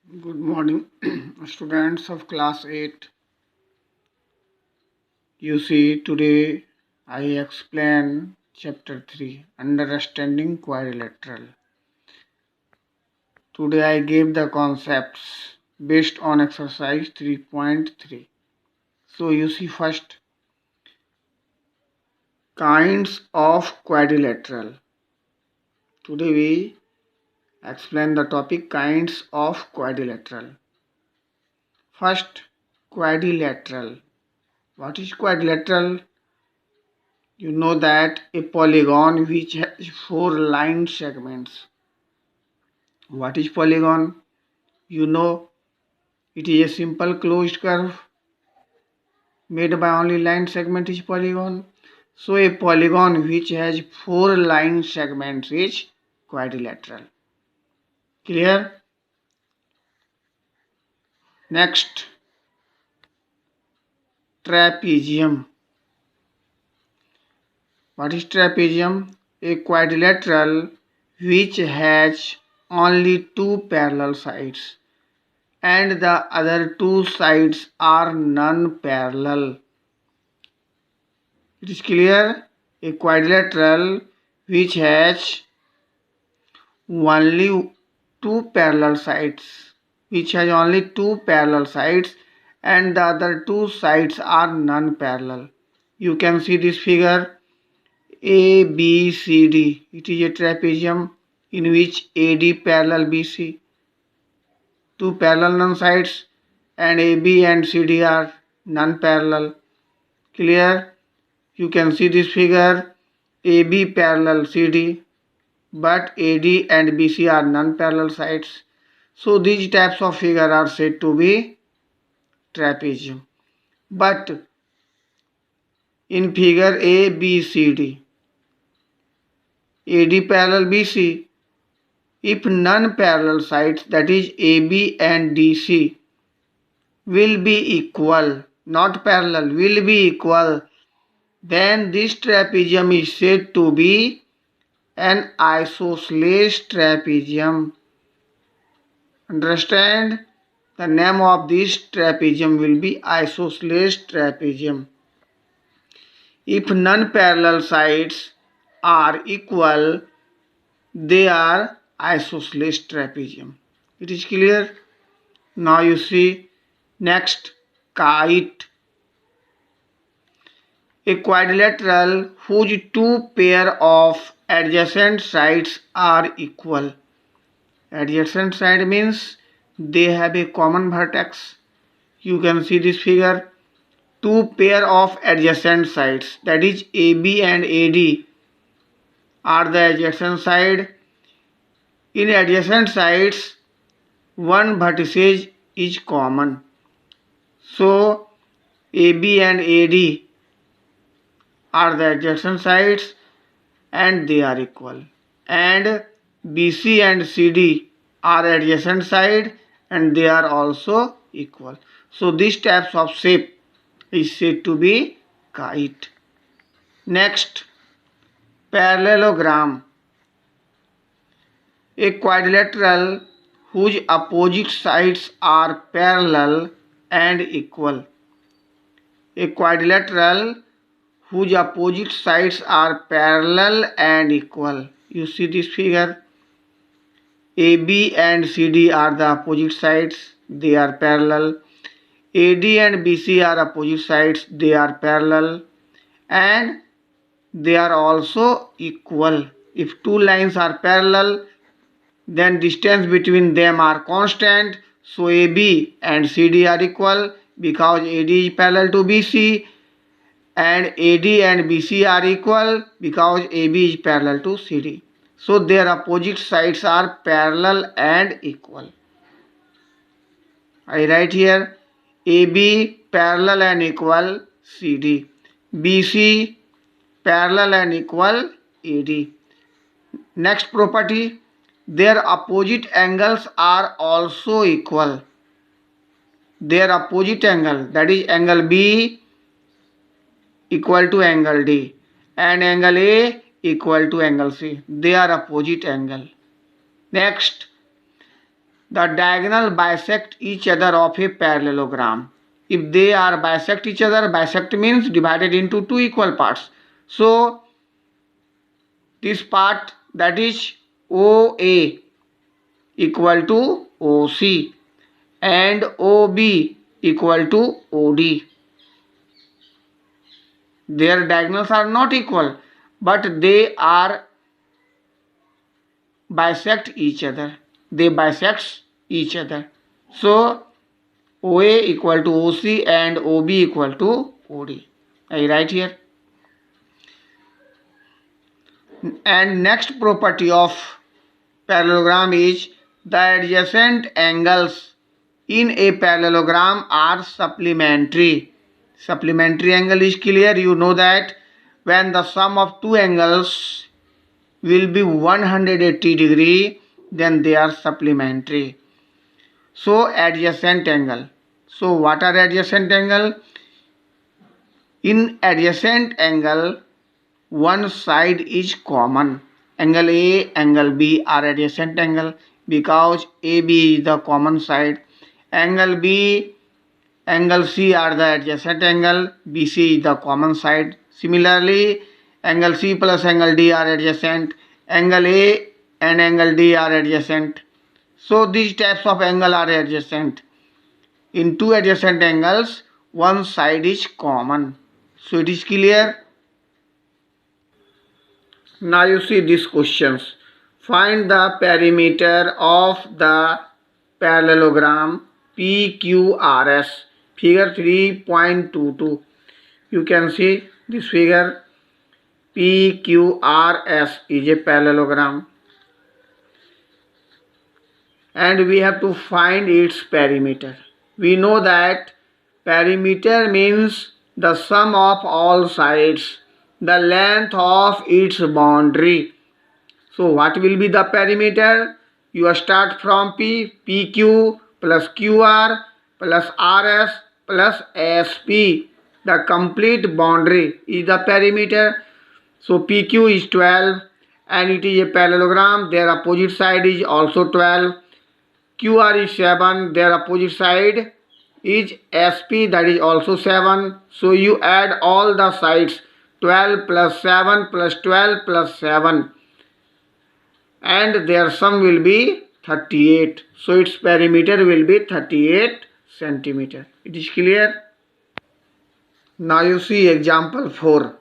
Good morning, students of class 8. You see, today I explain chapter 3 Understanding Quadrilateral. Today I gave the concepts based on exercise 3.3. So, you see, first, kinds of quadrilateral. Today we explain the topic kinds of quadrilateral. First, quadrilateral. What is quadrilateral? You know that a polygon which has four line segments. What is polygon? You know it is a simple closed curve made by only line segment is polygon. So a polygon which has four line segments is quadrilateral. Clear? Next, trapezium. What is trapezium? A quadrilateral which has only two parallel sides and the other two sides are non-parallel. It is clear? A quadrilateral which has only two parallel sides, and the other two sides are non-parallel. You can see this figure A, B, C, D. It is a trapezium in which AD parallel BC. Two parallel non-sides and AB and CD are non-parallel. Clear? You can see this figure AB parallel CD, but AD and BC are non-parallel sides. So these types of figure are said to be trapezium. But in figure ABCD, AD parallel BC, if non-parallel sides, that is AB and DC, will be equal, not parallel, will be equal, then this trapezium is said to be an isosceles trapezium. Understand? The name of this trapezium will be isosceles trapezium. If non-parallel sides are equal, they are isosceles trapezium. It is clear? Now you see, next, kite. A quadrilateral whose two pair of adjacent sides are equal. Adjacent side means they have a common vertex. You can see this figure. Two pair of adjacent sides, that is AB and AD, are the adjacent side. In adjacent sides, one vertices is common. So AB and AD are the adjacent sides and they are equal. And BC and CD are adjacent side and they are also equal. So these types of shape is said to be kite. Next, parallelogram. A quadrilateral whose opposite sides are parallel and equal. A quadrilateral whose opposite sides are parallel and equal. You see this figure. AB and CD are the opposite sides, they are parallel. AD and BC are opposite sides, they are parallel. And they are also equal. If two lines are parallel, then distance between them are constant. So AB and CD are equal because AD is parallel to BC, and AD and BC are equal because AB is parallel to CD. So their opposite sides are parallel and equal. I write here AB parallel and equal CD, BC parallel and equal AD. Next property, their opposite angles are also equal. Their opposite angle, that is angle B equal to angle D and angle A equal to angle C. They are opposite angle. Next, The diagonal bisect each other of a parallelogram. If they are bisect each other, bisect means divided into two equal parts. So this part, that is OA equal to OC and OB equal to OD. Their diagonals are not equal, but they are bisect each other. They bisect each other. So OA equal to OC and OB equal to OD. I write here. And next property of parallelogram is the adjacent angles in a parallelogram are supplementary. Supplementary angle is clear. You know that when the sum of two angles will be 180 degree, then they are supplementary. So adjacent angle. So what are adjacent angle? In adjacent angle, one side is common. Angle A, angle B are adjacent angle because AB is the common side. Angle B, angle C are the adjacent angle. BC is the common side. Similarly, angle C plus angle D are adjacent. Angle A and angle D are adjacent. So these types of angle are adjacent. In two adjacent angles, one side is common. So it is clear. Now you see these questions. Find the perimeter of the parallelogram PQRS. Figure 3.22. You can see this figure. PQRS is a parallelogram. And we have to find its perimeter. We know that perimeter means the sum of all sides, the length of its boundary. So what will be the perimeter? You start from PQ plus QR plus RS plus SP. The complete boundary is the perimeter. So PQ is 12 and it is a parallelogram. Their opposite side is also 12. QR is 7. Their opposite side is SP, that is also 7. So you add all the sides, 12 plus 7 plus 12 plus 7, and their sum will be 38. So its perimeter will be 38 centimeter. It is clear. Now you see example 4.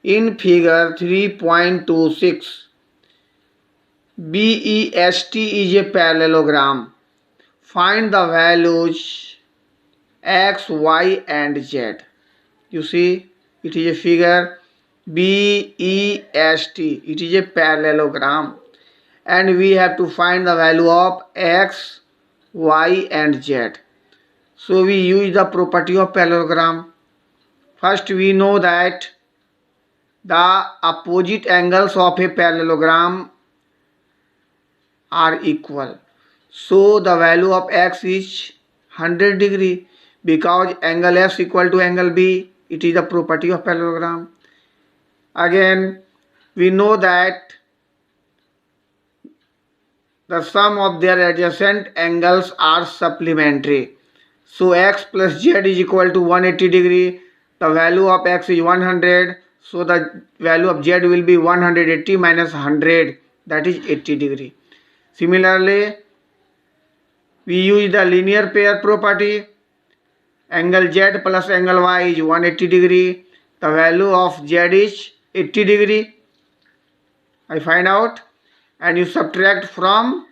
In figure 3.26, BEST is a parallelogram. Find the values X, Y and Z. You see, it is a figure BEST. It is a parallelogram. And we have to find the value of X, Y and Z. So we use the property of parallelogram. First we know that the opposite angles of a parallelogram are equal. So the value of X is 100 degree because angle S equal to angle B. It is the property of parallelogram. Again, we know that the sum of their adjacent angles are supplementary. So X plus Z is equal to 180 degree. The value of X is 100. So the value of Z will be 180 minus 100, that is 80 degree. Similarly, we use the linear pair property. Angle Z plus angle Y is 180 degree. The value of Z is 80 degree. I find out, and you subtract from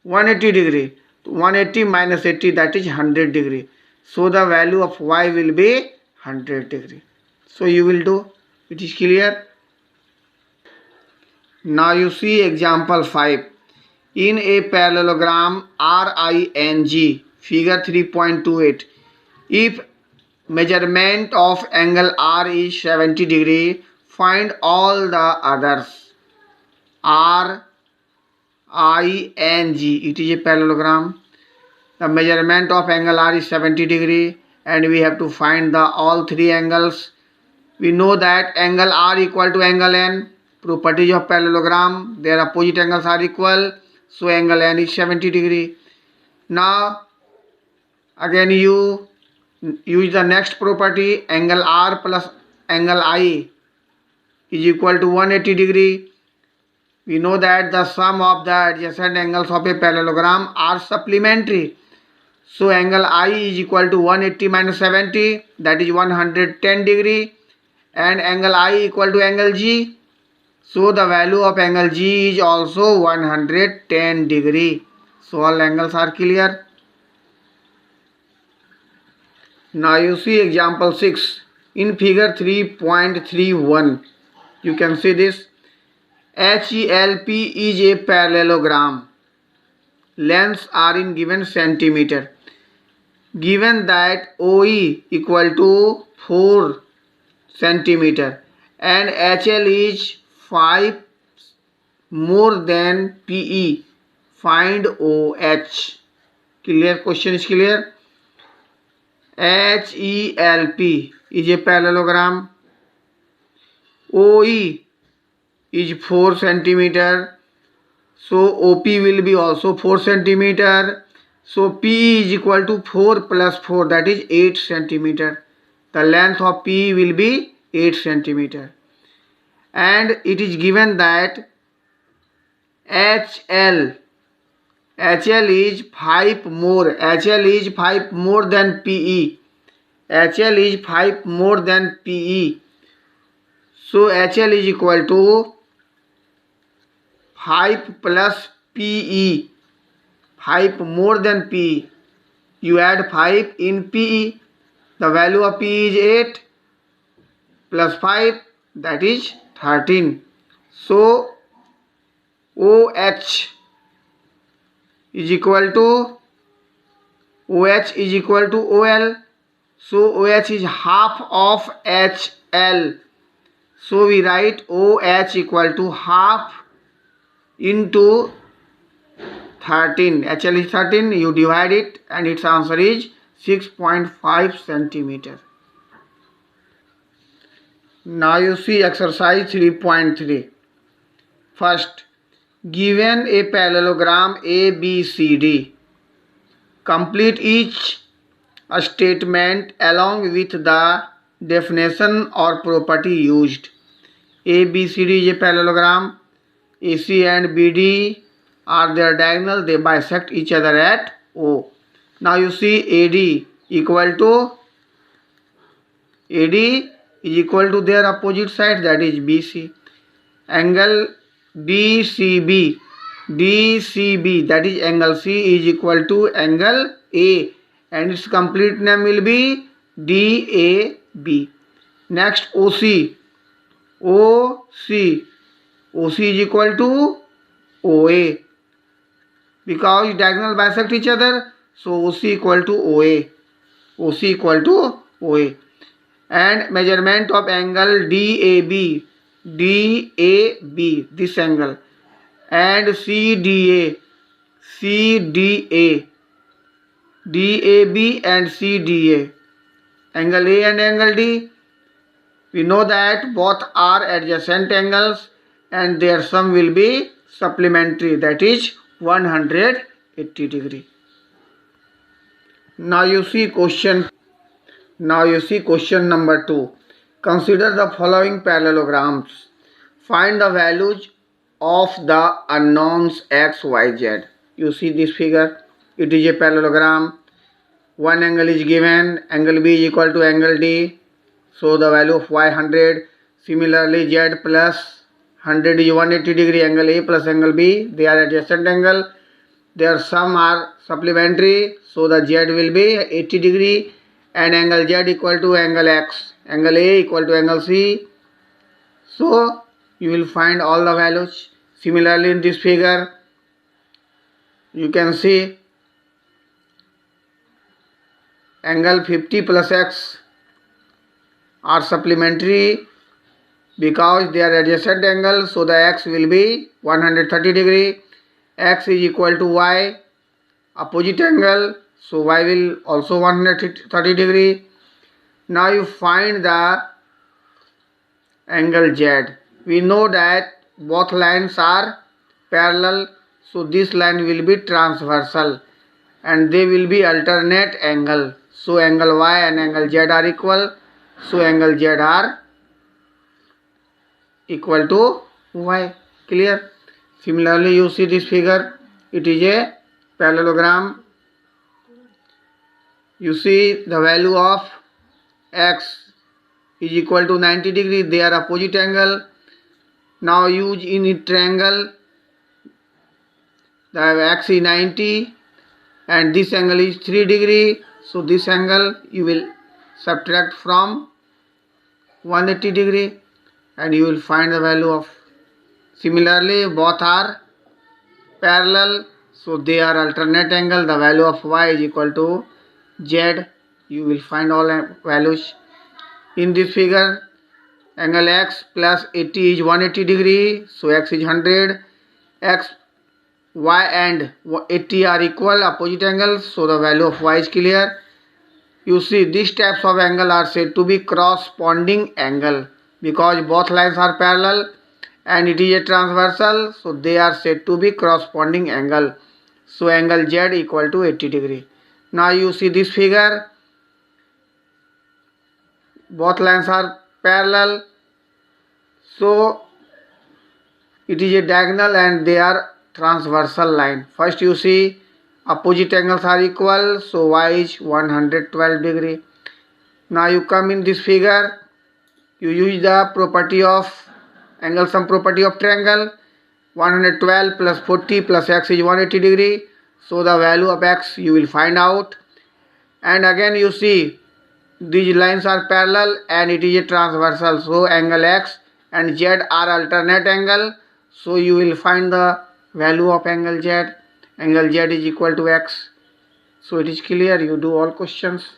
180 degree. 180 minus 80, that is 100 degree. So the value of Y will be 100 degree. So you will do. It is clear. Now you see example 5. In a parallelogram RING, figure 3.28, if measurement of angle R is 70 degree, find all the others. RING, it is a parallelogram. The measurement of angle R is 70 degree and we have to find the all three angles. We know that angle R equal to angle N. Properties of parallelogram, their opposite angles are equal. so angle N is 70 degree. Now again you use the next property, angle R plus angle I is equal to 180 degree. We know that the sum of the adjacent angles of a parallelogram are supplementary. So angle I is equal to 180 minus 70, that is 110 degree, and angle I equal to angle G. So the value of angle G is also 110 degree. So all angles are clear. Now you see example 6 in figure 3.31. You can see this. HELP is a parallelogram. Lengths are in given centimeter. Given that OE equal to 4 centimeter and HL is 5 more than PE, find OH. Clear? Question is clear? HELP is a parallelogram. OE is 4 centimeter. So OP will be also 4 centimeter. So PE is equal to 4 plus 4, that is 8 centimeter. The length of PE will be 8 centimeter. And it is given that HL is 5 more. HL is 5 more than PE. HL is 5 more than PE. So HL is equal to 5 plus PE. 5 more than PE. You add 5 in PE. The value of PE is 8 plus 5, that is 13. So OH is equal to OL. So OH is half of HL. So we write OH equal to half into 13. HL is 13. You divide it and its answer is 6.5 centimeter. Now you see exercise 3.3. First, given a parallelogram ABCD, complete each statement along with the definition or property used. ABCD is a parallelogram. AC and BD are their diagonal. They bisect each other at O. Now you see AD is equal to their opposite side, that is BC. Angle DCB, that is angle C, is equal to angle A, and its complete name will be DAB. Next OC is equal to OA, because diagonal bisect each other, so OC equal to OA. And measurement of angle DAB, this angle, and CDA, DAB and CDA, angle A and angle D. We know that both are adjacent angles and their sum will be supplementary, that is 180 degree. Now you see question number 2. Consider the following parallelograms. Find the values of the unknowns x, y, z. You see this figure. It is a parallelogram. One angle is given. Angle B is equal to angle D. So the value of y 100. Similarly, z plus 100 is 180 degree. Angle A plus angle B, they are adjacent angle. Their sum are supplementary. So the z will be 80 degree. And angle Z equal to angle X, angle A equal to angle C. So you will find all the values. Similarly, in this figure, you can see angle 50 plus X are supplementary because they are adjacent angles. So the X will be 130 degree. X is equal to Y, opposite angle. So Y will also 130 degree. Now you find the angle Z. We know that both lines are parallel. So this line will be transversal and they will be alternate angle. So angle Y and angle Z are equal. So angle Z are equal to Y. Clear? Similarly, you see this figure. It is a parallelogram. You see the value of X is equal to 90 degree. They are opposite angle. Now use in a triangle. The X is 90 and this angle is 3 degree. So this angle you will subtract from 180 degree and you will find the value of. Similarly, both are parallel, so they are alternate angle. The value of Y is equal to Z. You will find all values. In this figure, angle X plus 80 is 180 degree, so X is 100. X, Y and 80 are equal, opposite angles, so the value of Y is clear. You see, these types of angle are said to be corresponding angle because both lines are parallel and it is a transversal, so they are said to be corresponding angle. So angle Z equal to 80 degree. Now you see this figure, both lines are parallel, so it is a diagonal and they are transversal line. First you see opposite angles are equal, so Y is 112 degree. Now you come in this figure, you use the property of angle sum property of triangle. 112 plus 40 plus X is 180 degree, so the value of X you will find out. And again you see these lines are parallel and it is a transversal, so angle X and Z are alternate angle, so you will find the value of angle Z. Angle Z is equal to X. So it is clear. You do all questions.